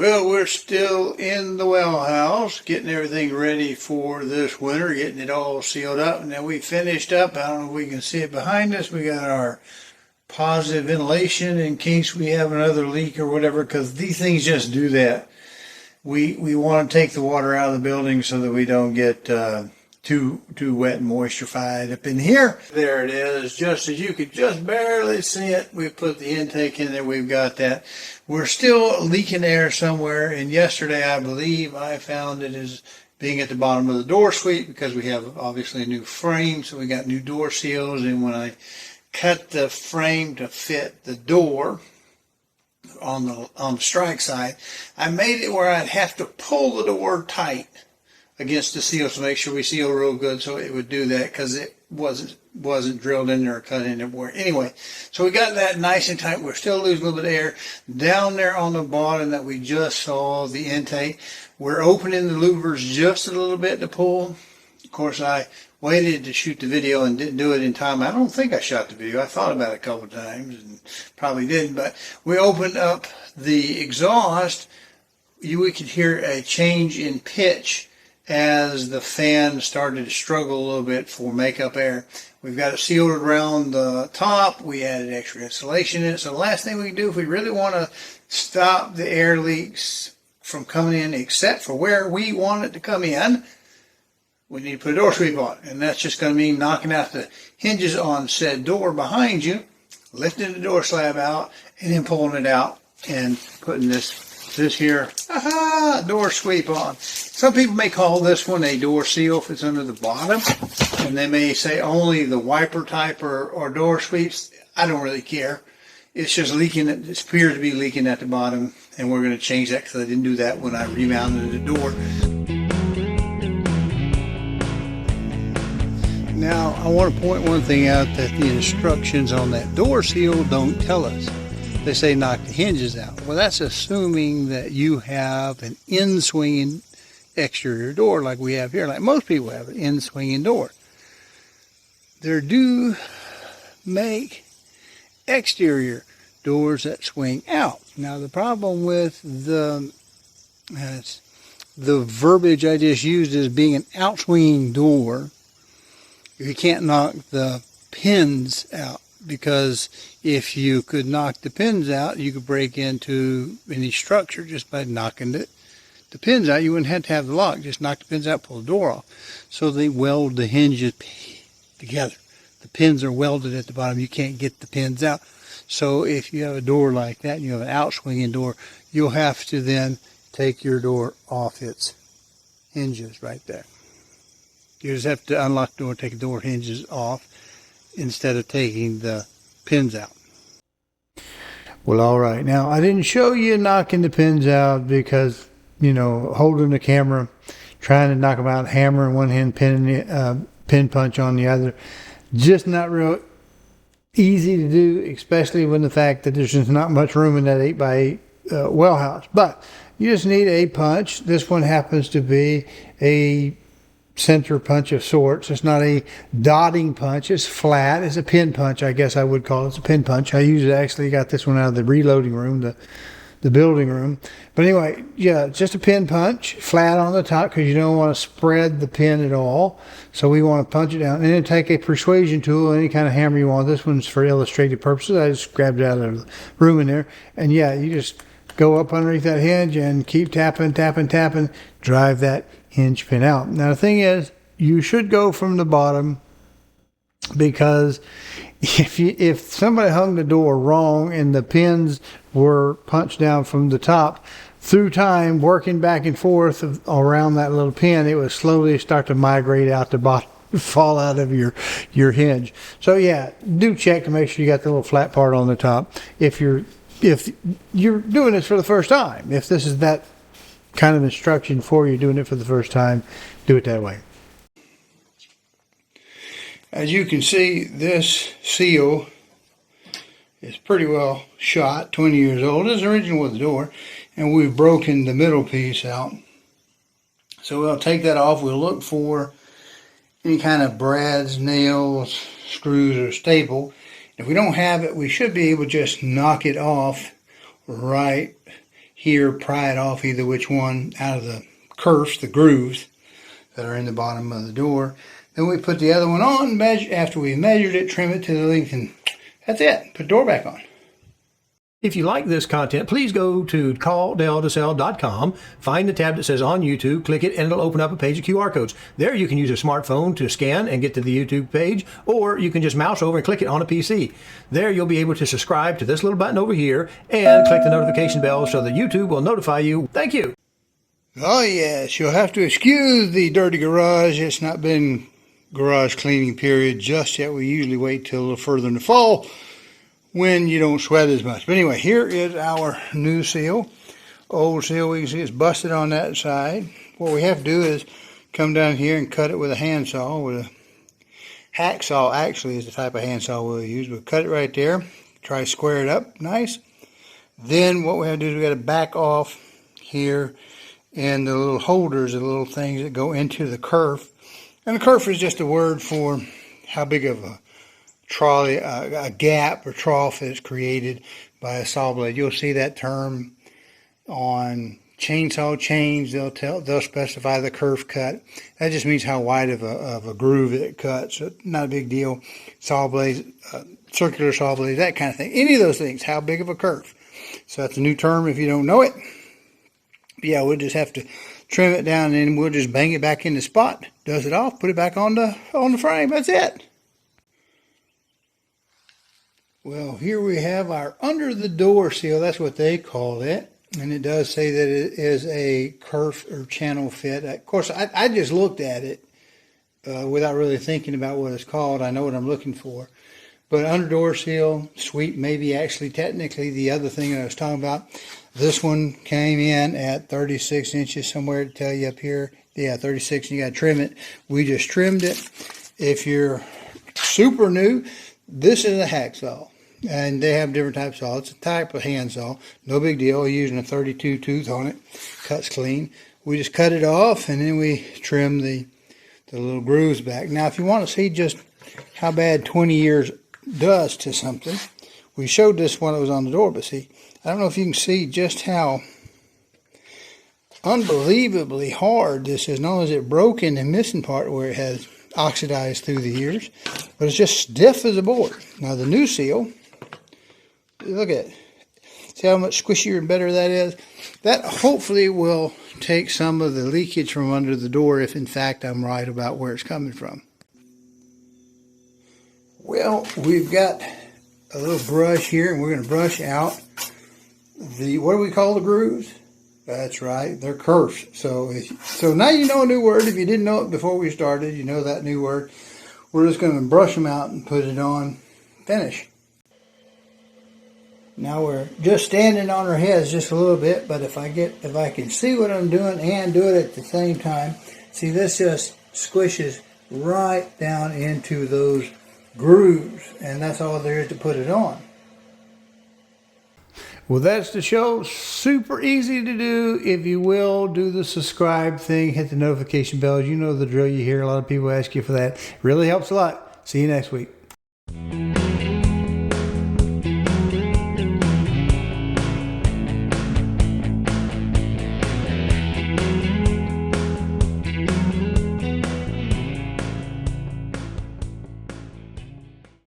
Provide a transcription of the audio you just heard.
Well, we're still in the well house, getting everything ready for this winter, getting it all sealed up. And then we finished up. I don't know if we can see it behind us. We got our positive ventilation in case we have another leak or whatever, because these things just do that. We want to take the water out of the building so that we don't get too wet and moisture-fied up in here. There it is, just as you could just barely see it. We put the intake in there. We've got that. We're still leaking air somewhere, and yesterday I believe I found it as being at the bottom of the door sweep, because we have obviously a new frame, so we got new door seals. And when I cut the frame to fit the door on the strike side, I made it where I'd have to pull the door tight against the seal to make sure we seal real good, so it would do that, because it wasn't drilled in there or cut in there. Anyway, so we got that nice and tight. We're still losing a little bit of air down there on the bottom that we just saw the intake. We're opening the louvers just a little bit to pull. Of course, I waited to shoot the video and didn't do it in time. I don't think I shot the video. I thought about it a couple of times and probably didn't, but we opened up the exhaust. We could hear a change in pitch as the fan started to struggle a little bit for makeup air. We've got it sealed around the top. We added extra insulation in it. So the last thing we can do, if we really want to stop the air leaks from coming in, except for where we want it to come in, we need to put a door sweep on. And that's just going to mean knocking out the hinges on said door behind you, lifting the door slab out, and then pulling it out and putting this here door sweep on. Some people may call this one a door seal if it's under the bottom, and they may say only the wiper type or door sweeps. I don't really care. It's just leaking. It appears to be leaking at the bottom, and we're going to change that because I didn't do that when I remounted the door. Now, I want to point one thing out, that the instructions on that door seal don't tell us. They say knock the hinges out. Well, that's assuming that you have an in-swinging exterior door like we have here, like most people have an in-swinging door. They do make exterior doors that swing out. Now, the problem with the verbiage I just used as being an out-swinging door, you can't knock the pins out, because if you could knock the pins out, you could break into any structure just by knocking the pins out. You wouldn't have to have the lock. Just knock the pins out, pull the door off. So they weld the hinges together. The pins are welded at the bottom. You can't get the pins out. So if you have a door like that, and you have an out-swinging door, you'll have to then take your door off its hinges right there. You just have to unlock the door, take the door hinges off, instead of taking the pins out. Well, all right. Now, I didn't show you knocking the pins out because, holding the camera, trying to knock them out, hammer in one hand, pin punch on the other. Just not real easy to do, especially when the fact that there's just not much room in that 8x8 well house. But you just need a punch. This one happens to be a center punch of sorts. It's not a dotting punch. It's flat. It's a pin punch, I guess I would call it. It's a pin punch. I actually got this one out of the reloading room, the building room. But anyway, yeah, just a pin punch, flat on the top, because you don't want to spread the pin at all. So we want to punch it down. And then take a persuasion tool, any kind of hammer you want. This one's for illustrative purposes. I just grabbed it out of the room in there. And yeah, you just go up underneath that hinge and keep tapping, drive that hinge pin out. Now the thing is, you should go from the bottom, because if somebody hung the door wrong and the pins were punched down from the top, through time working back and forth around that little pin, it would slowly start to migrate out the bottom, fall out of your hinge. So yeah, do check to make sure you got the little flat part on the top. If you're doing this for the first time, if this is that kind of instruction for you doing it for the first time, do it that way. As you can see, this seal is pretty well shot, 20 years old. It's original with the door, and we've broken the middle piece out. So we'll take that off. We'll look for any kind of brads, nails, screws, or staple. If we don't have it, we should be able to just knock it off right here, pry it off, either which one, out of the kerfs, the grooves that are in the bottom of the door. Then we put the other one on, measure, after we measured it, trim it to the length, and that's it. Put the door back on. If you like this content, please go to calldeltosell.com, find the tab that says on YouTube, click it, and it'll open up a page of QR codes. There you can use a smartphone to scan and get to the YouTube page, or you can just mouse over and click it on a PC. There you'll be able to subscribe to this little button over here and click the notification bell so that YouTube will notify you. Thank you. Oh yes, you'll have to excuse the dirty garage. It's not been garage cleaning period just yet. We usually wait till a little further in the fall when you don't sweat as much. But anyway, here is our new seal. Old seal, we can see it's busted on that side. What we have to do is come down here and cut it with a handsaw. With a hacksaw, actually, is the type of handsaw we'll use. We'll cut it right there, try to square it up nice. Then what we have to do is we got to back off here, and the little holders, the little things that go into the kerf. And the kerf is just a word for how big of a trolley, a gap or trough is created by a saw blade. You'll see that term on chainsaw chains. They'll specify the kerf cut. That just means how wide of a groove it cuts. So not a big deal. Saw blades, circular saw blades, that kind of thing. Any of those things, how big of a kerf. So that's a new term if you don't know it. But yeah, we'll just have to trim it down, and then we'll just bang it back in the spot. Dust it off, put it back on the frame. That's it. Well, here we have our under the door seal. That's what they call it. And it does say that it is a kerf or channel fit. Of course, I just looked at it without really thinking about what it's called. I know what I'm looking for. But under door seal, sweep, maybe actually technically the other thing that I was talking about. This one came in at 36 inches somewhere to tell you up here. Yeah, 36, and you got to trim it. We just trimmed it. If you're super new, this is a hacksaw. And they have different types of saw. It's a type of handsaw. No big deal. Using a 32 tooth on it. Cuts clean. We just cut it off, and then we trim the little grooves back. Now, if you want to see just how bad 20 years does to something, we showed this when it was on the door, but see, I don't know if you can see just how unbelievably hard this is. Not only is it broken and missing part where it has oxidized through the years, but it's just stiff as a board. Now the new seal, look at it. See how much squishier and better that is? That hopefully will take some of the leakage from under the door, if in fact I'm right about where it's coming from. Well, we've got a little brush here, and we're going to brush out the, what do we call the grooves? That's right, they're kerfs. So now you know a new word. If you didn't know it before we started, you know that new word. We're just going to brush them out and put it on. Finish. Now we're just standing on our heads just a little bit, but if I can see what I'm doing and do it at the same time, see, this just squishes right down into those grooves, and that's all there is to put it on. Well, that's the show. Super easy to do. If you will, do the subscribe thing, hit the notification bell. You know the drill. You hear a lot of people ask you for that. Really helps a lot. See you next week.